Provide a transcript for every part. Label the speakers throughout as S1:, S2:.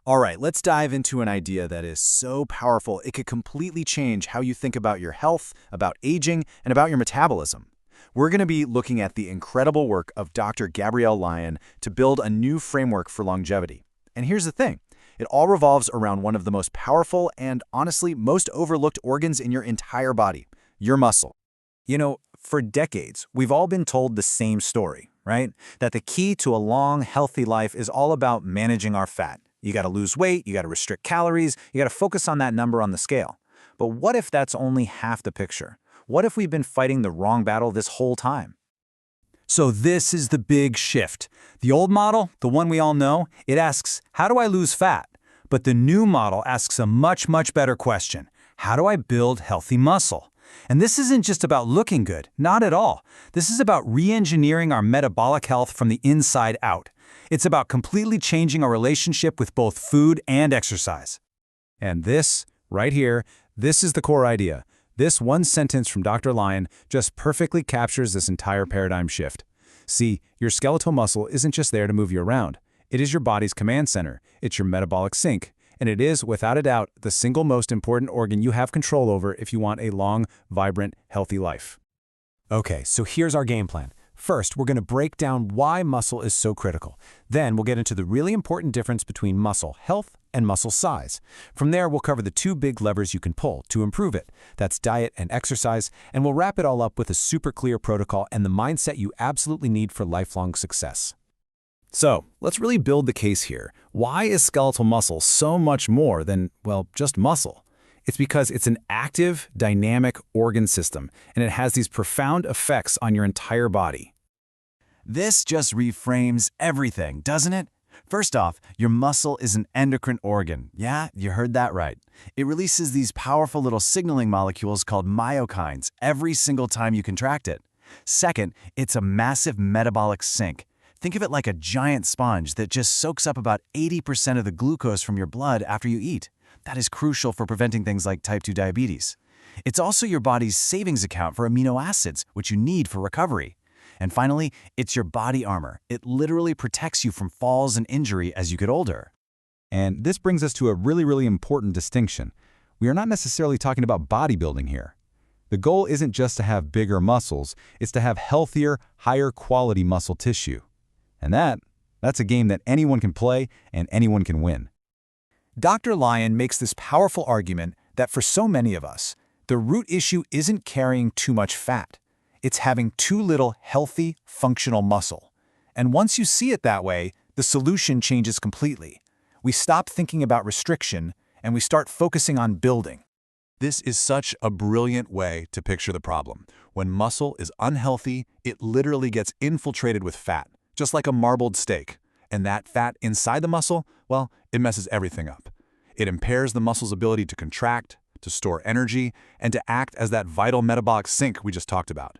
S1: All right, let's dive into an idea that is so powerful it could completely change how you think about your health, about aging, and about your metabolism. We're going to be looking at the incredible work of Dr. Gabrielle Lyon to build a new framework for longevity. And here's the thing. It all revolves around one of the most powerful and, honestly, most overlooked organs in your entire body, your muscle.
S2: For decades, we've all been told the same story, right? That the key to a long, healthy life is all about managing our fat. You got to lose weight, you got to restrict calories, you got to focus on that number on the scale. But what if that's only half the picture? What if we've been fighting the wrong battle this whole time?
S1: So this is the big shift. The old model, the one we all know, it asks, how do I lose fat? But the new model asks a much, much better question. How do I build healthy muscle? And this isn't just about looking good, not at all. This is about re-engineering our metabolic health from the inside out. It's about completely changing our relationship with both food and exercise. And this, right here, this is the core idea. This one sentence from Dr. Lyon just perfectly captures this entire paradigm shift. See, your skeletal muscle isn't just there to move you around. It is your body's command center. It's your metabolic sink. And it is, without a doubt, the single most important organ you have control over if you want a long, vibrant, healthy life.
S2: Okay, so here's our game plan. First, we're going to break down why muscle is so critical. Then we'll get into the really important difference between muscle health and muscle size. From there, we'll cover the two big levers you can pull to improve it. That's diet and exercise, and we'll wrap it all up with a super clear protocol and the mindset you absolutely need for lifelong success.
S1: So, let's really build the case here. Why is skeletal muscle so much more than, well, just muscle? It's because it's an active, dynamic organ system, and it has these profound effects on your entire body.
S3: This just reframes everything, doesn't it? First off, your muscle is an endocrine organ. Yeah, you heard that right. It releases these powerful little signaling molecules called myokines every single time you contract it. Second, it's a massive metabolic sink. Think of it like a giant sponge that just soaks up about 80% of the glucose from your blood after you eat. That is crucial for preventing things like type 2 diabetes. It's also your body's savings account for amino acids, which you need for recovery. And finally, it's your body armor. It literally protects you from falls and injury as you get older.
S1: And this brings us to a really important distinction. We are not necessarily talking about bodybuilding here. The goal isn't just to have bigger muscles, it's to have healthier, higher quality muscle tissue. And that's a game that anyone can play and anyone can win.
S2: Dr. Lyon makes this powerful argument that for so many of us, the root issue isn't carrying too much fat. It's having too little healthy, functional muscle. And once you see it that way, the solution changes completely. We stop thinking about restriction and we start focusing on building.
S4: This is such a brilliant way to picture the problem. When muscle is unhealthy, it literally gets infiltrated with fat, just like a marbled steak. And that fat inside the muscle, well, it messes everything up. It impairs the muscle's ability to contract, to store energy, and to act as that vital metabolic sink we just talked about.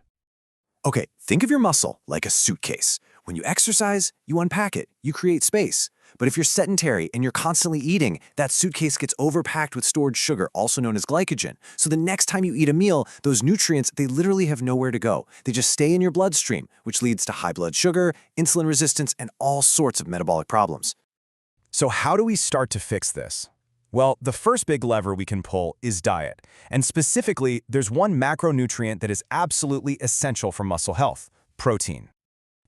S3: Okay, think of your muscle like a suitcase. When you exercise, you unpack it, you create space. But if you're sedentary and you're constantly eating, that suitcase gets overpacked with stored sugar, also known as glycogen. So the next time you eat a meal, those nutrients, they literally have nowhere to go. They just stay in your bloodstream, which leads to high blood sugar, insulin resistance, and all sorts of metabolic problems.
S2: So how do we start to fix this? Well, the first big lever we can pull is diet. And specifically, there's one macronutrient that is absolutely essential for muscle health: protein.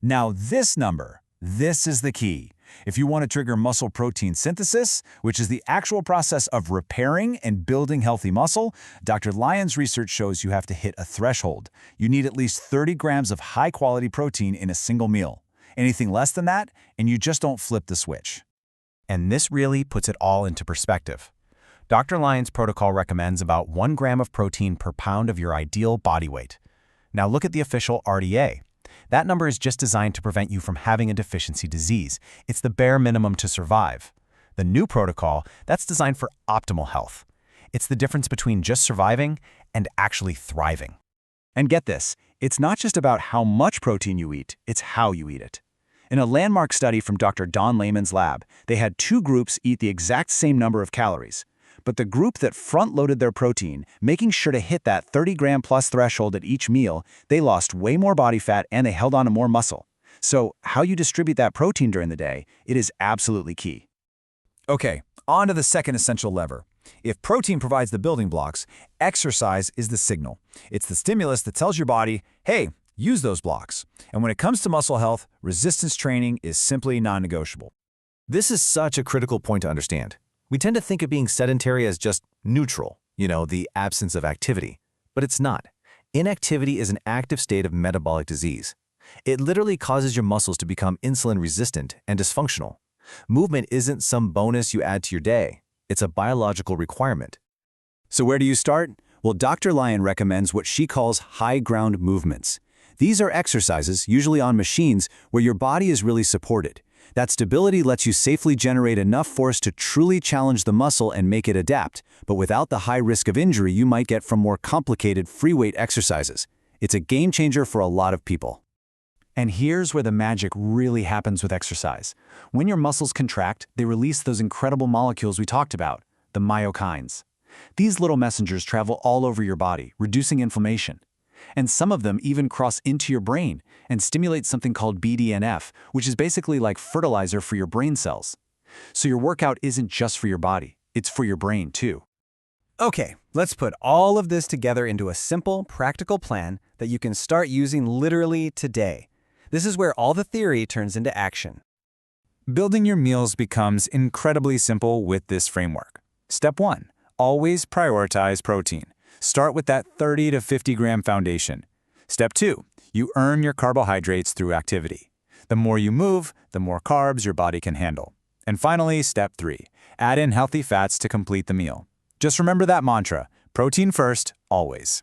S2: Now this is the key. If you want to trigger muscle protein synthesis, which is the actual process of repairing and building healthy muscle, Dr. Lyon's research shows you have to hit a threshold. You need at least 30 grams of high-quality protein in a single meal. Anything less than that, and you just don't flip the switch. And this really puts it all into perspective. Dr. Lyon's protocol recommends about 1 gram of protein per pound of your ideal body weight. Now look at the official RDA. That number is just designed to prevent you from having a deficiency disease. It's the bare minimum to survive. The new protocol, that's designed for optimal health. It's the difference between just surviving and actually thriving. And get this, it's not just about how much protein you eat, it's how you eat it. In a landmark study from Dr. Don Lehman's lab, they had 2 groups eat the exact same number of calories. But the group that front-loaded their protein, making sure to hit that 30-gram-plus threshold at each meal, they lost way more body fat and they held on to more muscle. So how you distribute that protein during the day, it is absolutely key.
S1: Okay,
S2: On to the second essential lever. If protein provides the building blocks, exercise is the signal. It's the stimulus that tells your body, hey, use those blocks. And when it comes to muscle health, resistance training is simply non-negotiable. This is such a critical point to understand. We tend to think of being sedentary as just neutral, the absence of activity. But it's not. Inactivity is an active state of metabolic disease. It literally causes your muscles to become insulin-resistant and dysfunctional. Movement isn't some bonus you add to your day. It's a biological requirement.
S1: So where do you start? Well, Dr. Lyon recommends what she calls high ground movements. These are exercises, usually on machines, where your body is really supported. That stability lets you safely generate enough force to truly challenge the muscle and make it adapt, but without the high risk of injury you might get from more complicated free weight exercises. It's a game changer for a lot of people. And here's where the magic really happens with exercise. When your muscles contract, they release those incredible molecules we talked about, the myokines. These little messengers travel all over your body, reducing inflammation. And some of them even cross into your brain and stimulate something called BDNF, which is basically like fertilizer for your brain cells. So your workout isn't just for your body, it's for your brain too.
S5: Okay, let's put all of this together into a simple, practical plan that you can start using literally today. This is where all the theory turns into action.
S2: Building your meals becomes incredibly simple with this framework. Step 1. Always prioritize protein. Start with that 30 to 50 gram foundation. Step 2. You earn your carbohydrates through activity. The more you move, the more carbs your body can handle. And finally, Step 3. Add in healthy fats to complete the meal. Just remember that mantra, protein first, always.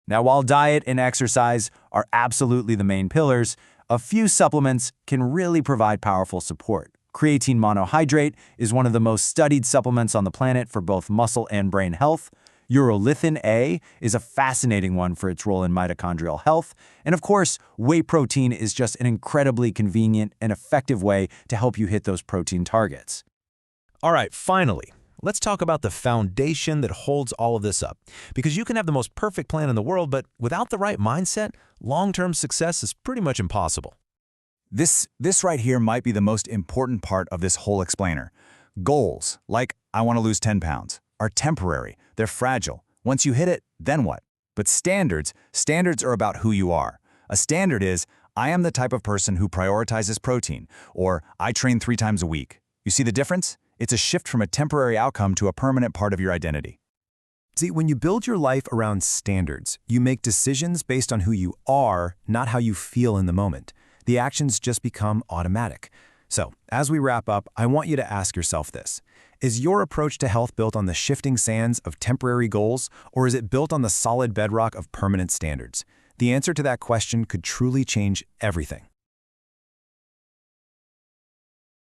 S2: Now, while diet and exercise are absolutely the main pillars, a few supplements can really provide powerful support. Creatine monohydrate is one of the most studied supplements on the planet for both muscle and brain health. Urolithin A is a fascinating one for its role in mitochondrial health. And of course, whey protein is just an incredibly convenient and effective way to help you hit those protein targets.
S6: All right, finally, let's talk about the foundation that holds all of this up. Because you can have the most perfect plan in the world, but without the right mindset, long-term success is pretty much impossible.
S2: This right here might be the most important part of this whole explainer. Goals, like I want to lose 10 pounds, are temporary. They're fragile. Once you hit it, then what? But standards are about who you are. A standard is, I am the type of person who prioritizes protein, or I train 3 times a week. You see the difference? It's a shift from a temporary outcome to a permanent part of your identity.
S5: See, when you build your life around standards, you make decisions based on who you are, not how you feel in the moment. The actions just become automatic. So, as we wrap up, I want you to ask yourself this. Is your approach to health built on the shifting sands of temporary goals, or is it built on the solid bedrock of permanent standards? The answer to that question could truly change everything.